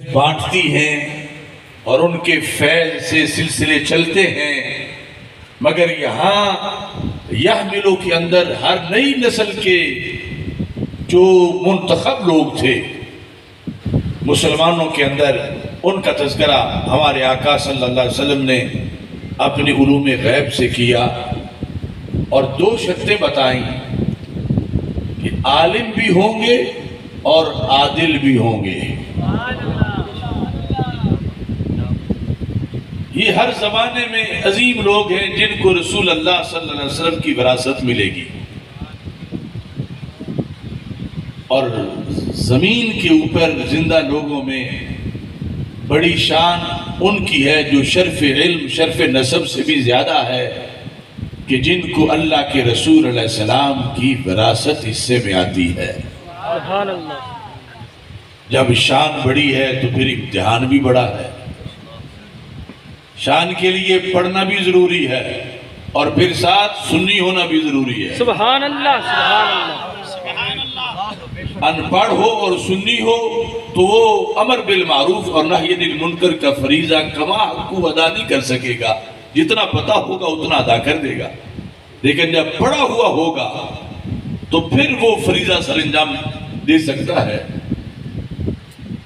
بانٹتی ہیں اور ان کے فیض سے سلسلے چلتے ہیں، مگر یہاں یحملوں کے اندر ہر نئی نسل کے جو منتخب لوگ تھے مسلمانوں کے اندر، ان کا تذکرہ ہمارے آقا صلی اللہ علیہ وسلم نے اپنی علوم غیب سے کیا اور دو شرطیں بتائیں کہ عالم بھی ہوں گے اور عادل بھی ہوں گے۔ یہ ہر زمانے میں عظیم لوگ ہیں جن کو رسول اللہ صلی اللہ علیہ وسلم کی وراثت ملے گی، اور زمین کے اوپر زندہ لوگوں میں بڑی شان ان کی ہے جو شرف علم شرف نسب سے بھی زیادہ ہے، کہ جن کو اللہ کے رسول علیہ السلام کی وراثت حصے میں آتی ہے۔ سبحان اللہ۔ جب شان بڑی ہے تو پھر امتحان بھی بڑا ہے۔ شان کے لیے پڑھنا بھی ضروری ہے اور پھر ساتھ سنی ہونا بھی ضروری ہے۔ سبحان اللہ، سبحان اللہ۔ ان پڑھ ہو اور سنی ہو تو وہ امر بالمعروف اور نہی عن المنکر کا فریضہ کما حق کو ادا نہیں کر سکے گا، جتنا پتہ ہوگا اتنا ادا کر دے گا، لیکن جب پڑھا ہوا ہوگا تو پھر وہ فریضہ سر انجام دے سکتا ہے۔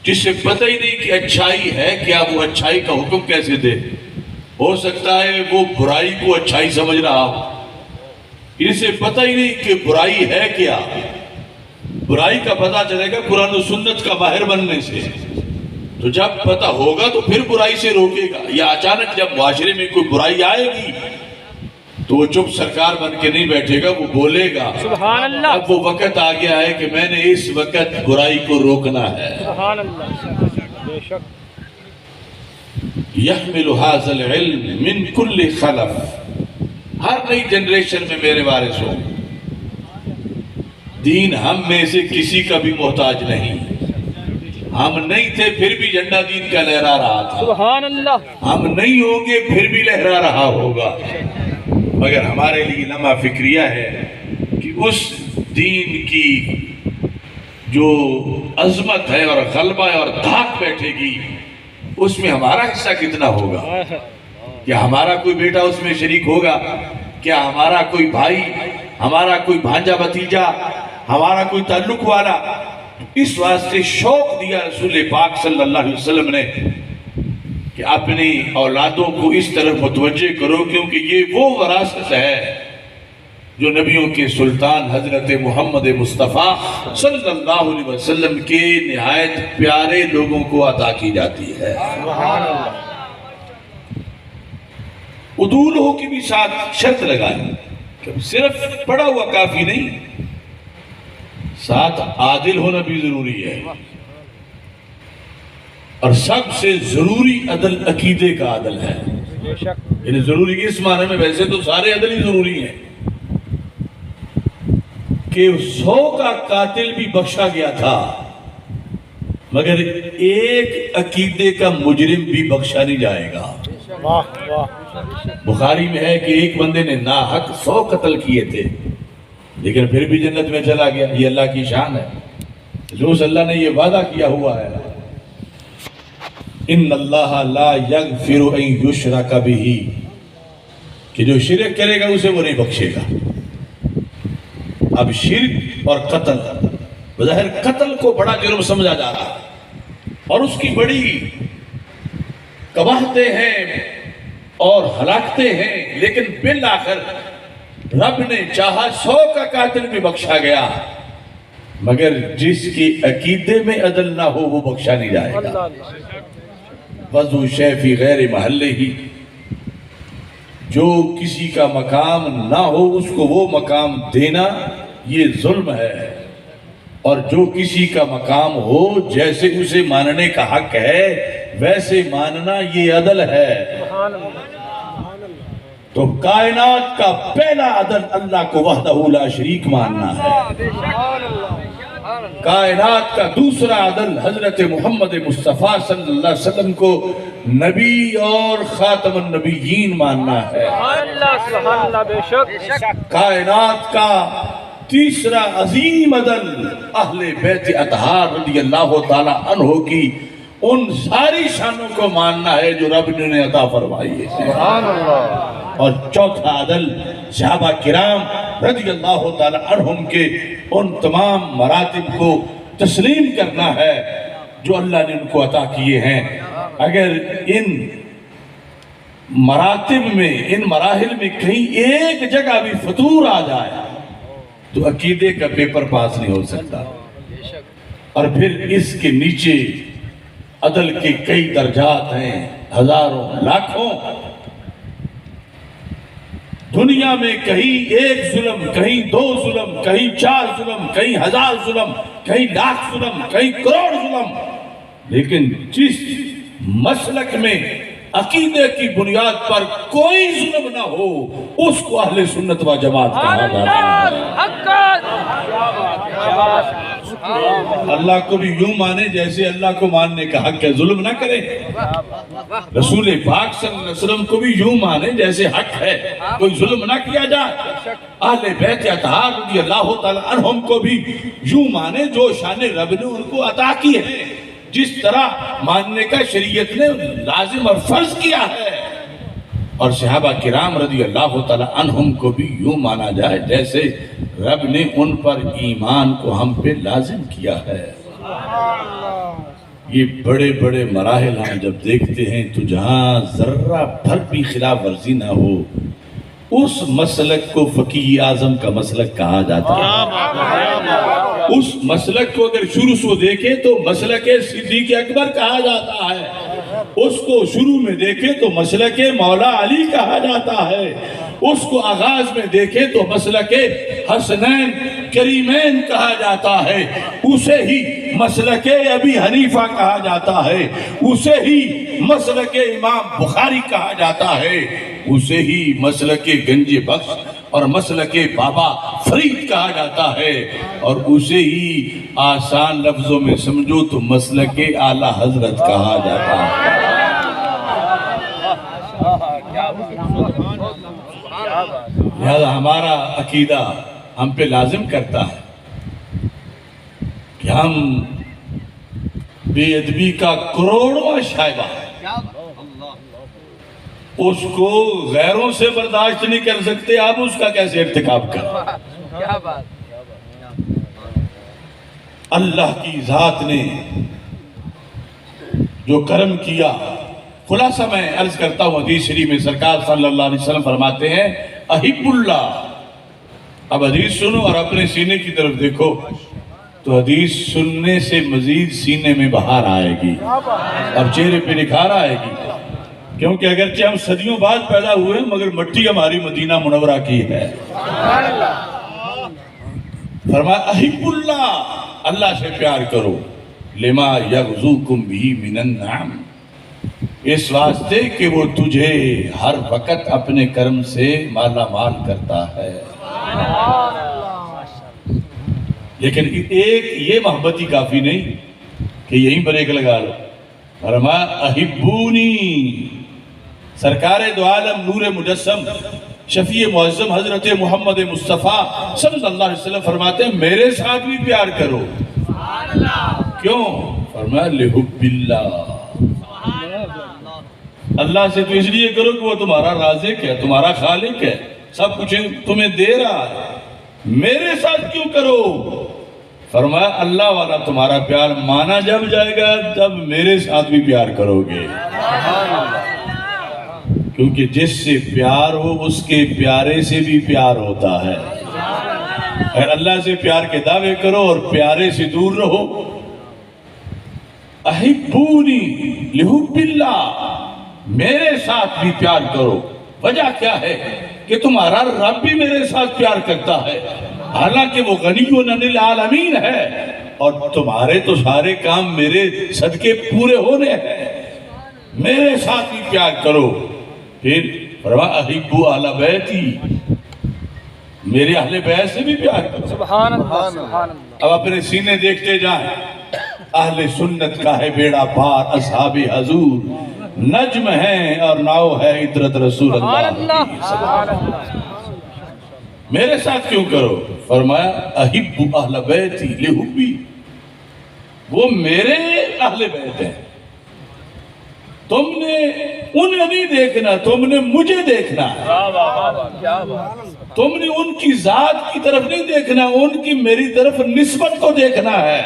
جس سے پتہ ہی نہیں کہ اچھائی ہے کیا، وہ اچھائی کا حکم کیسے دے؟ ہو سکتا ہے وہ برائی کو اچھائی سمجھ رہا ہو، اسے پتہ ہی نہیں کہ برائی ہے کیا۔ برائی کا پتہ چلے گا قرآن و سنت کا ماہر بننے سے، تو جب پتہ ہوگا تو پھر برائی سے روکے گا۔ یا اچانک جب معاشرے میں کوئی برائی آئے گی تو وہ چپ سرکار بن کے نہیں بیٹھے گا، وہ بولے گا۔ سبحان اللہ۔ اب وہ وقت آ گیا ہے کہ میں نے اس وقت برائی کو روکنا ہے۔ سبحان اللہ، بے شک۔ یحمل ھذا العلم من کل خلف، ہر نئی جنریشن میں میرے وارث ہو، دین ہم میں سے کسی کا بھی محتاج نہیں۔ ہم نہیں تھے پھر بھی جھنڈا دین کا لہرا رہا تھا، سبحان اللہ۔ ہم نہیں ہوں گے پھر بھی لہرا رہا ہوگا، مگر ہمارے لیے لمحہ فکریہ ہے کہ اس دین کی جو عظمت ہے اور غلبہ ہے اور دھاک بیٹھے گی، اس میں ہمارا حصہ کتنا ہوگا؟ کیا ہمارا کوئی بیٹا اس میں شریک ہوگا؟ کیا ہمارا کوئی بھائی، ہمارا کوئی بھانجا بھتیجا، ہمارا کوئی تعلق والا؟ اس واسطے شوق دیا رسول پاک صلی اللہ علیہ وسلم نے کہ اپنی اولادوں کو اس طرف متوجہ کرو، کیونکہ یہ وہ وراثت ہے جو نبیوں کے سلطان حضرت محمد مصطفیٰ صلی اللہ علیہ وسلم کے نہایت پیارے لوگوں کو عطا کی جاتی ہے۔ سبحان اللہ۔ عدول ہو کی بھی ساتھ شرط لگائیں کہ صرف پڑھا ہوا کافی نہیں، ساتھ عادل ہونا بھی ضروری ہے، اور سب سے ضروری عدل عقیدے کا عدل ہے۔ بے شک۔ یعنی ضروری اس معنی میں، ویسے تو سارے عدل ہی ضروری ہیں، کہ 100 کا قاتل بھی بخشا گیا تھا مگر ایک عقیدے کا مجرم بھی بخشا نہیں جائے گا۔ واہ واہ۔ بخاری میں ہے کہ ایک بندے نے ناحق 100 قتل کیے تھے لیکن پھر بھی جنت میں چلا گیا۔ یہ اللہ کی شان ہے، جو اللہ نے یہ وعدہ کیا ہوا ہے، ان اللہ لا یغفر ان یشرک بہ، کہ جو شرک کرے گا اسے وہ نہیں بخشے گا۔ اب شرک اور قتل، بظاہر قتل کو بڑا جرم سمجھا جا رہا ہے اور اس کی بڑی قباحتیں ہیں اور ہلاکتیں ہیں، لیکن بالآخر رب نے چاہا 100 کا قاتل بھی بخشا گیا، مگر جس کی عقیدے میں عدل نہ ہو وہ بخشا نہیں جائے گا۔ وضع شیء فی غیر محلہ ہی، جو کسی کا مقام نہ ہو اس کو وہ مقام دینا یہ ظلم ہے، اور جو کسی کا مقام ہو جیسے اسے ماننے کا حق ہے ویسے ماننا یہ عدل ہے۔ سبحان اللہ۔ تو کائنات کا پہلا عدل اللہ کو وحدہ لا شریک ماننا ہے۔ کائنات کا دوسرا عدل حضرت محمد مصطفیٰ صلی اللہ علیہ وسلم کو نبی اور خاتم النبیین ماننا ہے۔ سبحان اللہ، سبحان اللہ، بے شک۔ کائنات کا تیسرا عظیم عدل اہل بیت اطہار رضی اللہ تعالی عنہ کی ان ساری شانوں کو ماننا ہے جو رب نے انہیں عطا فرمائی ہے۔ سبحان اللہ۔ اور چوتھا عدل صحابہ کرام رضی اللہ تعالی عنہم کے ان تمام مراتب کو تسلیم کرنا ہے جو اللہ نے ان کو عطا کیے ہیں۔ اگر ان مراتب میں، ان مراحل میں کہیں ایک جگہ بھی فطور آ جائے تو عقیدے کا پیپر پاس نہیں ہو سکتا۔ اور پھر اس کے نیچے عدل کے کئی درجات ہیں، ہزاروں لاکھوں۔ دنیا میں کہیں ایک ظلم، کہیں دو ظلم، کہیں چار ظلم، کہیں ہزار ظلم، کہیں لاکھ ظلم، کہیں کروڑ ظلم، لیکن جس مسلک میں عقیدے کی بنیاد پر کوئی ظلم نہ ہو اس کو اہل سنت و جماعت کہا جاتا ہے۔ اللہ کو بھی یوں مانے جیسے اللہ کو ماننے کا حق ہے، ظلم نہ کرے۔ رسول پاک صلی اللہ علیہ وسلم کو بھی یوں مانے جیسے حق ہے، کوئی ظلم نہ کیا جائے۔ اہل بیت اطہار رضی اللہ تعالی عنہم کو بھی یوں مانے جو شان رب نے ان کو عطا کی ہے، جس طرح ماننے کا شریعت نے لازم اور فرض کیا ہے۔ اور صحابہ کرام رضی اللہ تعالی عنہم کو بھی یوں مانا جائے جیسے رب نے ان پر ایمان کو ہم پہ لازم کیا ہے۔ یہ بڑے بڑے مراحل ہم جب دیکھتے ہیں تو جہاں ذرہ بھر بھی خلاف ورزی نہ ہو اس مسلک کو فقیہ اعظم کا مسلک کہا جاتا ہے۔ اس مسلک کو اگر شروع سے دیکھیں تو مسلک صدیق اکبر کہا جاتا ہے، اس کو شروع میں دیکھیں تو مسلک مولا علی کہا جاتا ہے، اس کو آغاز میں دیکھیں تو مسلک حسنین کریمین کہا جاتا ہے، اسے ہی مسلک ابی حنیفہ کہا جاتا ہے، اسے ہی مسلک امام بخاری کہا جاتا ہے، اسے ہی مسلک گنج بخش اور مسلک بابا فرید کہا جاتا ہے، اور اسے ہی آسان لفظوں میں سمجھو تو مسلک اعلیٰ حضرت کہا جاتا ہے۔ لہذا ہمارا عقیدہ ہم پہ لازم کرتا ہے کہ ہم بے ادبی کا کروڑواں شائبہ اس کو غیروں سے برداشت نہیں کر سکتے، آپ اس کا کیسے ارتکاب کریں؟ اللہ کی ذات نے جو کرم کیا، خلاصہ میں عرض کرتا ہوں، حدیث شریف میں سرکار صلی اللہ علیہ وسلم فرماتے ہیں احب اللہ۔ اب حدیث سنو اور اپنے سینے کی طرف دیکھو تو حدیث سننے سے مزید سینے میں بہار آئے گی اور چہرے پہ نکھار آئے گی، کیونکہ اگرچہ ہم صدیوں بعد پیدا ہوئے مگر مٹی ہماری مدینہ منورہ کی ہے۔ فرمایا احب اللہ، اللہ سے پیار کرو، لما یغزوکم بہ من النعم، اس واسطے کہ وہ تجھے ہر وقت اپنے کرم سے مالا مال کرتا ہے۔ لیکن ایک یہ محبت ہی کافی نہیں کہ یہیں بریک لگا لو۔ فرمایا احبونی، سرکار دو عالم نور مجسم شفیع معظم حضرت محمد مصطفیٰ صلی اللہ علیہ وسلم فرماتے ہیں میرے ساتھ بھی پیار کرو۔ کیوں؟ فرمایا لحب اللہ، اللہ سے تو اس لیے کرو کہ وہ تمہارا رازق ہے، تمہارا خالق ہے، سب کچھ تمہیں دے رہا ہے، میرے ساتھ کیوں کرو؟ فرمایا اللہ والا تمہارا پیار مانا جب جائے گا جب میرے ساتھ بھی پیار کرو گے، کیونکہ جس سے پیار ہو اس کے پیارے سے بھی پیار ہوتا ہے۔ اگر اللہ سے پیار کے دعوے کرو اور پیارے سے دور رہو، احبونی لحب اللہ، میرے ساتھ بھی پیار کرو۔ وجہ کیا ہے کہ تمہارا رب بھی میرے ساتھ پیار کرتا ہے، حالانکہ وہ غنی عن العالمین ہے اور تمہارے تو سارے کام میرے صدقے پورے ہونے ہیں، میرے ساتھ بھی پیار کرو۔ پھر فرمایا احبوا اہل بیتی، میرے اہل بیت سے بھی پیار کرو۔ سبحان اللہ، سبحان اللہ۔ اب اپنے سینے دیکھتے جائیں، اہل سنت کا ہے بیڑا پار، اصحاب حضور نجم ہیں اور ناؤ ہے عطرت رسول اللہ کی۔ میرے ساتھ کیوں کرو؟ فرمایا احب اہل بیتی لحبی، وہ میرے اہل بیت ہیں، تم نے انہیں نہیں دیکھنا، تم نے مجھے دیکھنا ہے۔ تم نے ان کی ذات کی طرف نہیں دیکھنا، ان کی میری طرف نسبت کو دیکھنا ہے۔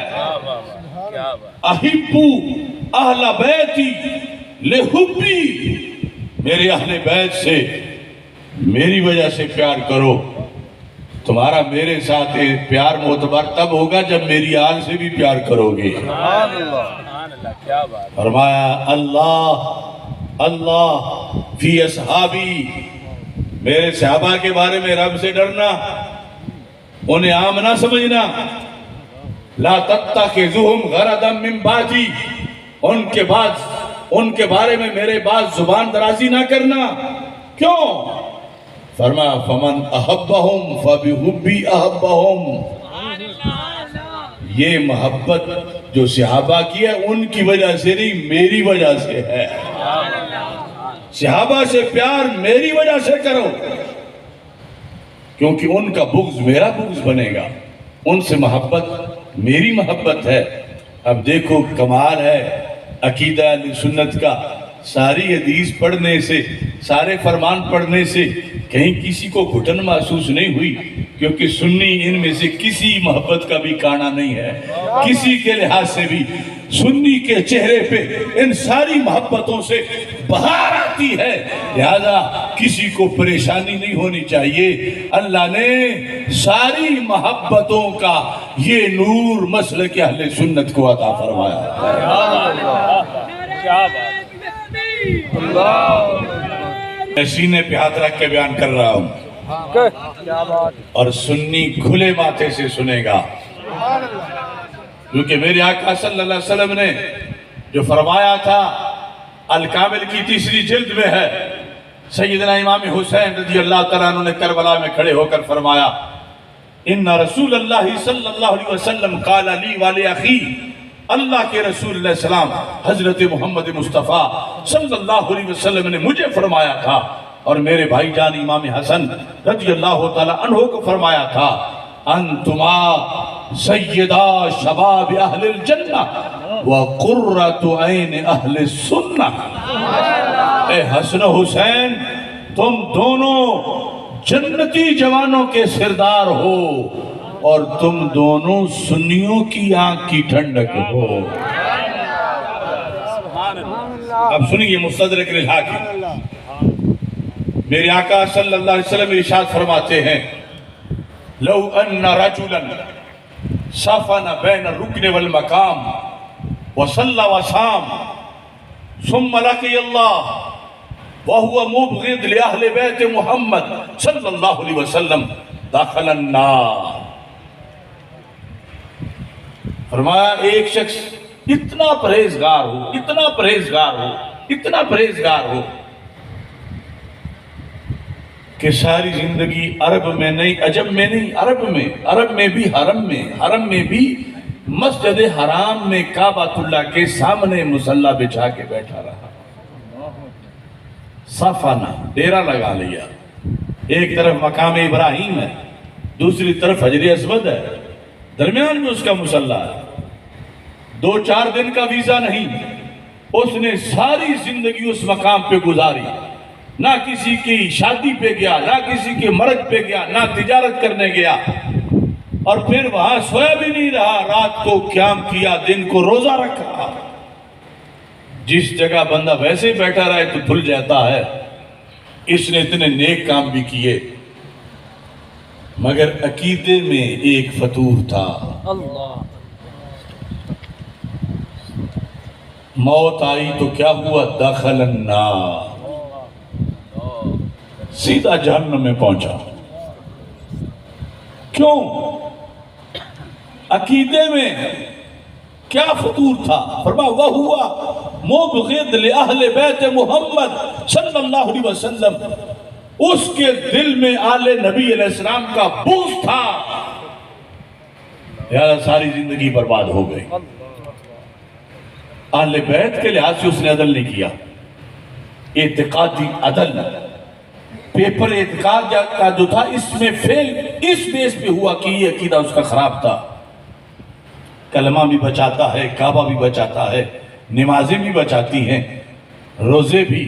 احبو اہل بیتی لحبی، میرے اہل بیت سے میری وجہ سے پیار کرو۔ تمہارا میرے ساتھ پیار معتبر تب ہوگا جب میری آل سے بھی پیار کرو گے۔ فرمایا اللہ اللہ فی اصحابی، میرے صحابہ کے بارے میں رب سے ڈرنا، انہیں عام نہ سمجھنا۔ لا تتخذوہم غرضا من بعدی، ان کے بارے میں میرے بعد زبان درازی نہ کرنا۔ کیوں؟ فرمایا فمن احبہم فبحبی احبہم، یہ محبت جو صحابہ کی ہے ان کی وجہ سے نہیں، میری وجہ سے ہے۔ صحابہ سے پیار میری وجہ سے کرو، کیونکہ ان کا بغض میرا بغض بنے گا، ان سے محبت میری محبت ہے۔ اب دیکھو کمال ہے عقیدہ اہل سنت کا، ساری حدیث پڑھنے سے، سارے فرمان پڑھنے سے کہیں کسی کو گھٹن محسوس نہیں ہوئی، کیونکہ سنی ان میں سے کسی محبت کا بھی کانا نہیں ہے، کسی کے لحاظ سے بھی۔ سنی کے چہرے پہ ان ساری محبتوں سے بہار آتی ہے، لہذا کسی کو پریشانی نہیں ہونی چاہیے۔ اللہ نے ساری محبتوں کا یہ نور مسلک اہل سنت کو عطا فرمایا۔ میں سینے پہ ہاتھ رکھ کے بیان کر رہا ہوں، اور سنی کھلے ماتھے سے سنے گا، کیونکہ میرے آقا صلی اللہ علیہ وسلم نے جو فرمایا تھا الکامل کی 3 جلد میں ہے، سیدنا امام حسین رضی اللہ تعالیٰ عنہ نے کربلا میں کھڑے ہو کر فرمایا ان رسول اللہ صلی اللہ علیہ وسلم قال لی والی اخی، اللہ کے رسول علیہ السلام حضرت محمد مصطفیٰ صلی اللہ علیہ وسلم نے مجھے فرمایا تھا، اور میرے بھائی جان امام حسن رضی اللہ تعالیٰ عنہ کو فرمایا تھا انتما سیدہ شباب اہل الجنہ وقرۃ عین اہل السنہ، اے حسن و حسین تم دونوں جنتی جوانوں کے سردار ہو، اور تم دونوں سنیوں کی آنکھ کی ٹھنڈک ہو۔ اب سنیے مستدرک الحاکم، میرے آقا صلی اللہ علیہ وسلم ارشاد فرماتے ہیں لو ان رجلا صفن بین الرکن والمقام وصلی وصام ثم لقی اللہ وهو مبغض لأہل بیت محمد صلی اللہ علیہ وسلم داخل النار۔ فرمایا ایک شخص اتنا پرہیزگار ہو، اتنا پرہیزگار ہو، اتنا پرہیزگار ہو کہ ساری زندگی عرب میں نہیں، عجم میں نہیں، عرب میں بھی حرم میں بھی مسجد حرام میں کعبۃ اللہ کے سامنے مصلی بچھا کے بیٹھا رہا، صفانہ ڈیرا لگا لیا، ایک طرف مقام ابراہیم ہے، دوسری طرف حجر اسود ہے، درمیان میں اس کا مصلی ہے، 2-4 دن کا ویزا نہیں، اس نے ساری زندگی اس مقام پہ گزاری، نہ کسی کی شادی پہ گیا، نہ کسی کے مرگ پہ گیا، نہ تجارت کرنے گیا، اور پھر وہاں سویا بھی نہیں رہا، رات کو قیام کیا، دن کو روزہ رکھا۔ جس جگہ بندہ ویسے بیٹھا رہے تو بھول جاتا ہے، اس نے اتنے نیک کام بھی کیے، مگر عقیدے میں ایک فتور تھا۔ موت آئی تو کیا ہوا؟ دخل النار، سیدھا جہنم میں پہنچا۔ کیوں؟ عقیدے میں کیا فطور تھا؟ فرمایا وَهُوَ مُبْغِضْ لِأَهْلِ بَيْتِ محمد صلی اللہ علیہ وسلم، اس کے دل میں آل نبی علیہ السلام کا بغض تھا، لہذا ساری زندگی برباد ہو گئی۔ اہل بیت کے لحاظ سے اس نے عدل نہیں کیا، اعتقادی عدل، پیپر اعتقاد کا جو تھا اس میں فیل اس بیس پہ ہوا کہ یہ عقیدہ اس کا خراب تھا۔ کلمہ بھی بچاتا ہے، کعبہ بھی بچاتا ہے، نمازیں بھی بچاتی ہیں، روزے بھی